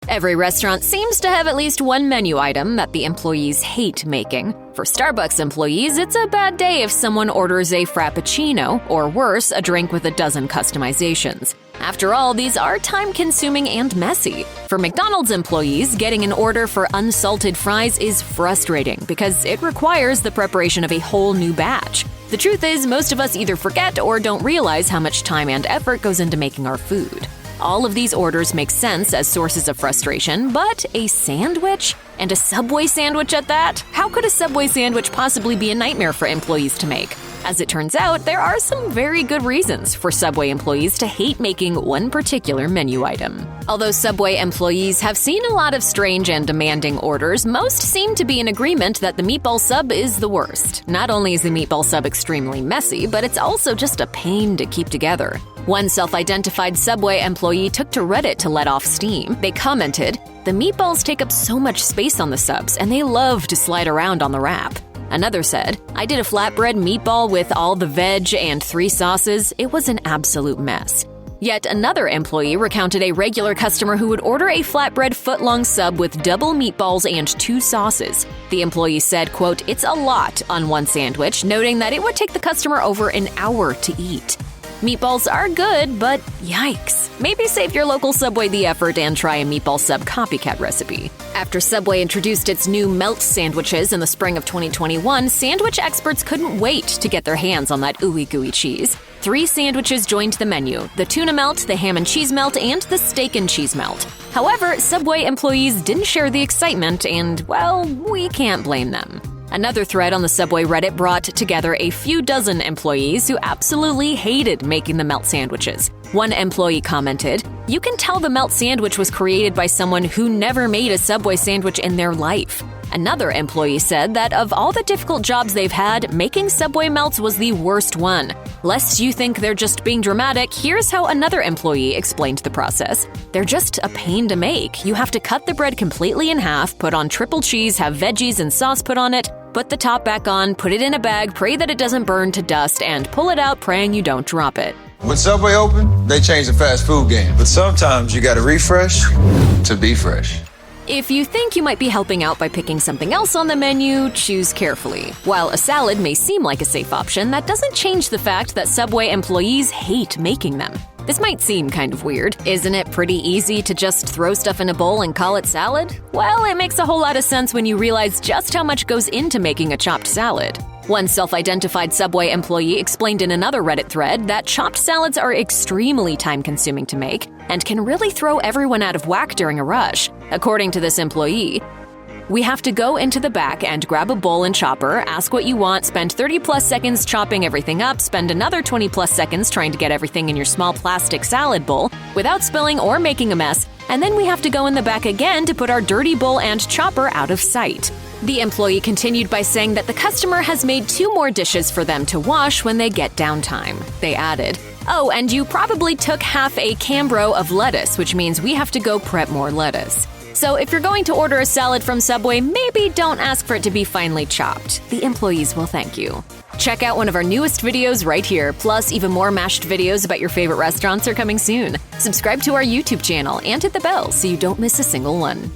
Every restaurant seems to have at least one menu item that the employees hate making. For Starbucks employees, it's a bad day if someone orders a Frappuccino, or worse, a drink with a dozen customizations. After all, these are time-consuming and messy. For McDonald's employees, getting an order for unsalted fries is frustrating because it requires the preparation of a whole new batch. The truth is, most of us either forget or don't realize how much time and effort goes into making our food. All of these orders make sense as sources of frustration, but a sandwich? And a Subway sandwich at that? How could a Subway sandwich possibly be a nightmare for employees to make? As it turns out, there are some very good reasons for Subway employees to hate making one particular menu item. Although Subway employees have seen a lot of strange and demanding orders, most seem to be in agreement that the meatball sub is the worst. Not only is the meatball sub extremely messy, but it's also just a pain to keep together. One self-identified Subway employee took to Reddit to let off steam. They commented, "The meatballs take up so much space on the subs, and they love to slide around on the wrap." Another said, "I did a flatbread meatball with all the veg and 3 sauces. It was an absolute mess." Yet another employee recounted a regular customer who would order a flatbread foot-long sub with double meatballs and 2 sauces. The employee said, quote, "It's a lot on one sandwich," noting that it would take the customer over an hour to eat. Meatballs are good, but yikes. Maybe save your local Subway the effort and try a meatball sub copycat recipe. After Subway introduced its new melt sandwiches in the spring of 2021, sandwich experts couldn't wait to get their hands on that ooey gooey cheese. 3 sandwiches joined the menu: the tuna melt, the ham and cheese melt, and the steak and cheese melt. However, Subway employees didn't share the excitement, and, well, we can't blame them. Another thread on the Subway Reddit brought together a few dozen employees who absolutely hated making the melt sandwiches. One employee commented, "You can tell the melt sandwich was created by someone who never made a Subway sandwich in their life." Another employee said that of all the difficult jobs they've had, making Subway melts was the worst one. Lest you think they're just being dramatic, here's how another employee explained the process. "They're just a pain to make. You have to cut the bread completely in half, put on triple cheese, have veggies and sauce put on it, put the top back on, put it in a bag, pray that it doesn't burn to dust, and pull it out praying you don't drop it." When Subway opened, they changed the fast food game. But sometimes you gotta refresh to be fresh. If you think you might be helping out by picking something else on the menu, choose carefully. While a salad may seem like a safe option, that doesn't change the fact that Subway employees hate making them. This might seem kind of weird. Isn't it pretty easy to just throw stuff in a bowl and call it salad? Well, it makes a whole lot of sense when you realize just how much goes into making a chopped salad. One self-identified Subway employee explained in another Reddit thread that chopped salads are extremely time-consuming to make and can really throw everyone out of whack during a rush. According to this employee, "We have to go into the back and grab a bowl and chopper, ask what you want, spend 30-plus seconds chopping everything up, spend another 20-plus seconds trying to get everything in your small plastic salad bowl without spilling or making a mess, and then we have to go in the back again to put our dirty bowl and chopper out of sight." The employee continued by saying that the customer has made 2 more dishes for them to wash when they get downtime. They added, "Oh, and you probably took half a Cambro of lettuce, which means we have to go prep more lettuce." So if you're going to order a salad from Subway, maybe don't ask for it to be finely chopped. The employees will thank you. Check out one of our newest videos right here. Plus, even more mashed videos about your favorite restaurants are coming soon. Subscribe to our YouTube channel and hit the bell so you don't miss a single one.